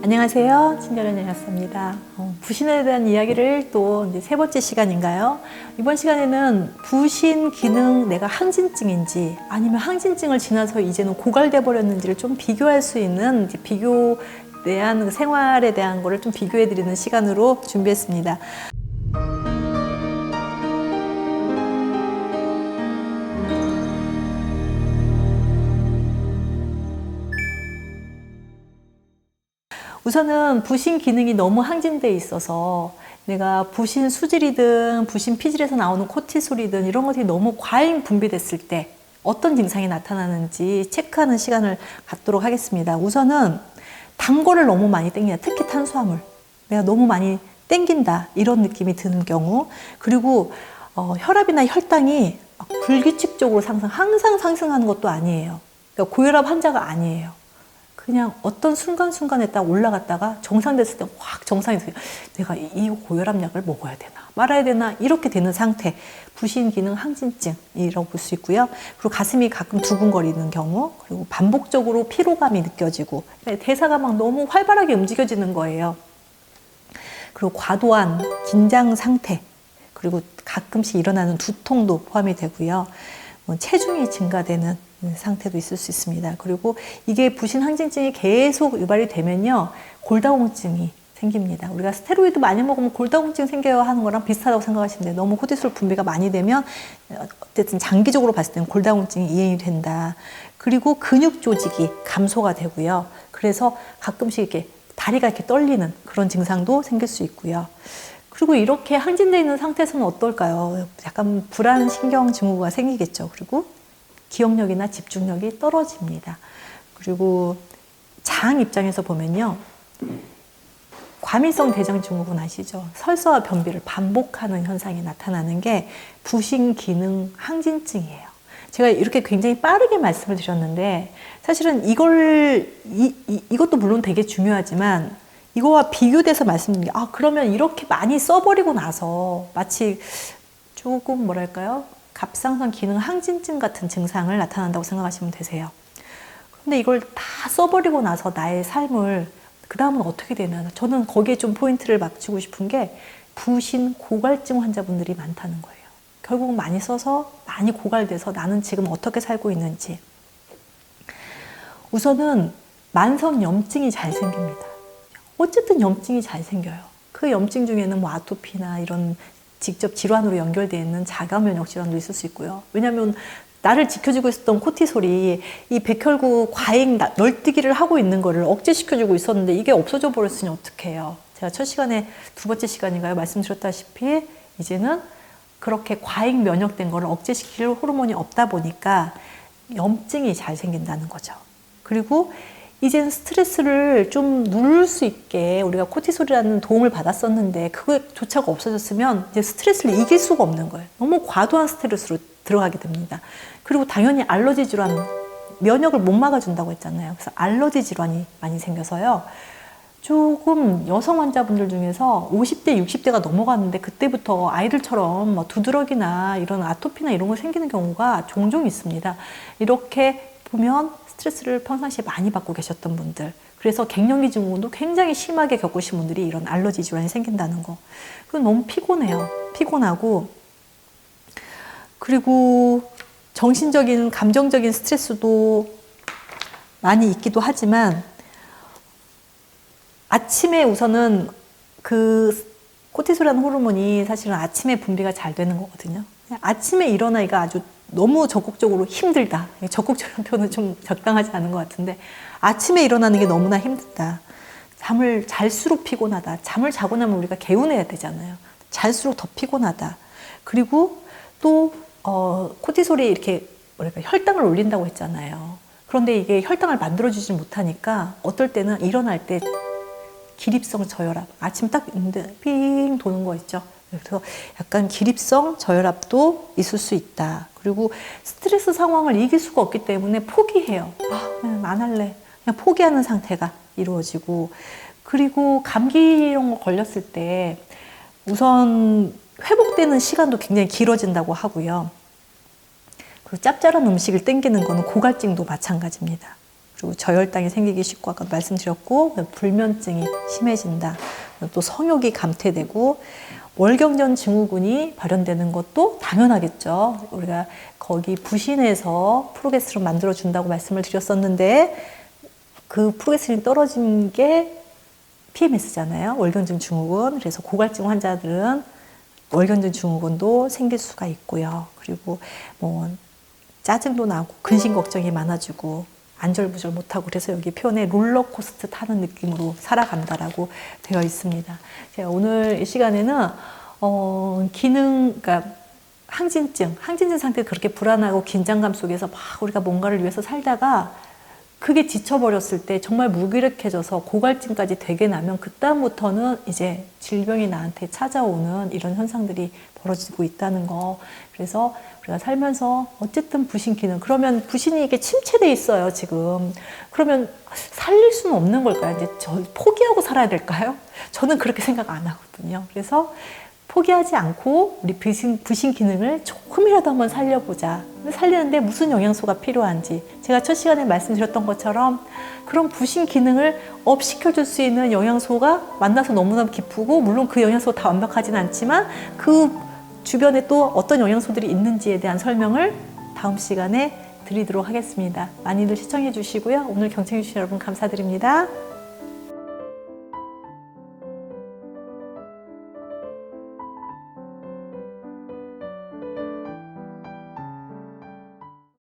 안녕하세요. 친절한 여자입니다. 부신에 대한 이야기를 또 이제 세 번째 시간인가요? 이번 시간에는 부신 기능 내가 항진증인지 아니면 항진증을 지나서 이제는 고갈돼 버렸는지를 좀 비교할 수 있는 이제 비교 대한 생활에 대한 거를 좀 비교해 드리는 시간으로 준비했습니다. 우선은 부신 기능이 너무 항진돼 있어서 내가 부신 수질이든 부신 피질에서 나오는 코티솔이든 이런 것들이 너무 과잉 분비됐을 때 어떤 증상이 나타나는지 체크하는 시간을 갖도록 하겠습니다. 우선은 단 거를 너무 많이 땡긴다. 특히 탄수화물. 내가 너무 많이 땡긴다. 이런 느낌이 드는 경우. 그리고 혈압이나 혈당이 불규칙적으로 항상 상승하는 것도 아니에요. 그러니까 고혈압 환자가 아니에요. 그냥 어떤 순간순간에 딱 올라갔다가 정상됐을 때 확 정상이 돼요. 내가 이 고혈압 약을 먹어야 되나 말아야 되나 이렇게 되는 상태. 부신 기능 항진증이라고 볼 수 있고요. 그리고 가슴이 가끔 두근거리는 경우, 그리고 반복적으로 피로감이 느껴지고 대사가 막 너무 활발하게 움직여지는 거예요. 그리고 과도한 긴장 상태, 그리고 가끔씩 일어나는 두통도 포함이 되고요. 체중이 증가되는 상태도 있을 수 있습니다. 그리고 이게 부신 항진증이 계속 유발이 되면요, 골다공증이 생깁니다. 우리가 스테로이드 많이 먹으면 골다공증 생겨요 하는 거랑 비슷하다고 생각하시면 돼요. 너무 코티솔 분비가 많이 되면 어쨌든 장기적으로 봤을 때는 골다공증이 이행이 된다. 그리고 근육 조직이 감소가 되고요. 그래서 가끔씩 이렇게 다리가 이렇게 떨리는 그런 증상도 생길 수 있고요. 그리고 이렇게 항진되어 있는 상태에서는 어떨까요? 약간 불안 신경 증후가 생기겠죠. 그리고 기억력이나 집중력이 떨어집니다. 그리고 장 입장에서 보면요, 과민성 대장 증후군 아시죠? 설사와 변비를 반복하는 현상이 나타나는 게 부신 기능 항진증이에요. 제가 이렇게 굉장히 빠르게 말씀을 드렸는데 사실은 이것도 물론 되게 중요하지만 이거와 비교돼서 말씀드린 게, 그러면 이렇게 많이 써버리고 나서 마치 조금 뭐랄까요? 갑상선 기능 항진증 같은 증상을 나타난다고 생각하시면 되세요. 그런데 이걸 다 써버리고 나서 나의 삶을 그 다음은 어떻게 되나, 저는 거기에 좀 포인트를 맞추고 싶은 게 부신 고갈증 환자분들이 많다는 거예요. 결국 많이 써서 많이 고갈돼서 나는 지금 어떻게 살고 있는지. 우선은 만성 염증이 잘 생깁니다. 어쨌든 염증이 잘 생겨요. 그 염증 중에는 뭐 아토피나 이런 직접 질환으로 연결되어 있는 자가 면역 질환도 있을 수 있고요. 왜냐하면 나를 지켜주고 있었던 코티솔이 이 백혈구 과잉 널뛰기를 하고 있는 거를 억제시켜주고 있었는데 이게 없어져 버렸으니 어떡해요. 제가 첫 시간에 두 번째 시간인가요? 말씀드렸다시피 이제는 그렇게 과잉 면역된 거를 억제시킬 호르몬이 없다 보니까 염증이 잘 생긴다는 거죠. 그리고 이제는 스트레스를 좀 누를 수 있게 우리가 코티솔이라는 도움을 받았었는데 그거조차가 없어졌으면 이제 스트레스를 이길 수가 없는 거예요. 너무 과도한 스트레스로 들어가게 됩니다. 그리고 당연히 알러지 질환, 면역을 못 막아준다고 했잖아요. 그래서 알러지 질환이 많이 생겨서요. 조금 여성 환자분들 중에서 50대, 60대가 넘어갔는데 그때부터 아이들처럼 뭐 두드러기나 이런 아토피나 이런 거 생기는 경우가 종종 있습니다. 이렇게 보면 스트레스를 평상시에 많이 받고 계셨던 분들, 그래서 갱년기 증후군도 굉장히 심하게 겪으신 분들이 이런 알러지 질환이 생긴다는 거. 그건 너무 피곤해요. 피곤하고, 그리고 정신적인, 감정적인 스트레스도 많이 있기도 하지만 아침에 우선은 그 코티솔이라는 호르몬이 사실은 아침에 분비가 잘 되는 거거든요. 아침에 일어나기가 아주 너무 적극적으로 힘들다. 적극적인 표현은 좀 적당하지 않은 것 같은데 아침에 일어나는 게 너무나 힘들다. 잠을 잘수록 피곤하다. 잠을 자고 나면 우리가 개운해야 되잖아요. 잘수록 더 피곤하다. 그리고 또 코티솔이 이렇게 뭐랄까 혈당을 올린다고 했잖아요. 그런데 이게 혈당을 만들어주지 못하니까 어떨 때는 일어날 때 기립성 저혈압, 아침 딱 있는데 삥 도는 거 있죠. 그래서 약간 기립성 저혈압도 있을 수 있다. 그리고 스트레스 상황을 이길 수가 없기 때문에 포기해요. 그냥 안 할래. 그냥 포기하는 상태가 이루어지고, 그리고 감기 이런 거 걸렸을 때 우선 회복되는 시간도 굉장히 길어진다고 하고요. 그리고 짭짤한 음식을 땡기는 거는 고갈증도 마찬가지입니다. 그리고 저혈당이 생기기 쉽고 아까 말씀드렸고 불면증이 심해진다. 또 성욕이 감퇴되고 월경전 증후군이 발현되는 것도 당연하겠죠. 우리가 거기 부신에서 프로게스테론 만들어준다고 말씀을 드렸었는데 그 프로게스테론이 떨어진 게 PMS잖아요. 월경전 증후군. 그래서 고갈증 환자들은 월경전 증후군도 생길 수가 있고요. 그리고 뭐 짜증도 나고 근심 걱정이 많아지고 안절부절 못하고 그래서 여기 표현에 롤러코스터 타는 느낌으로 살아간다라고 되어 있습니다. 제가 오늘 이 시간에는 그러니까 항진증 상태가 그렇게 불안하고 긴장감 속에서 막 우리가 뭔가를 위해서 살다가 그게 지쳐버렸을 때 정말 무기력해져서 고갈증까지 되게 나면 그다음부터는 이제 질병이 나한테 찾아오는 이런 현상들이 벌어지고 있다는 거. 그래서 우리가 살면서 어쨌든 부신 기능, 그러면 부신이 이게 침체돼 있어요 지금. 그러면 살릴 수는 없는 걸까요? 이제 포기하고 살아야 될까요? 저는 그렇게 생각 안 하거든요. 그래서 포기하지 않고 우리 부신 기능을 조금이라도 한번 살려보자. 살리는데 무슨 영양소가 필요한지 제가 첫 시간에 말씀드렸던 것처럼 그런 부신 기능을 업시켜줄 수 있는 영양소가 만나서 너무너무 기쁘고 물론 그 영양소가 다 완벽하진 않지만 그 주변에 또 어떤 영양소들이 있는지에 대한 설명을 다음 시간에 드리도록 하겠습니다. 많이들 시청해 주시고요. 오늘 경청해 주신 여러분 감사드립니다.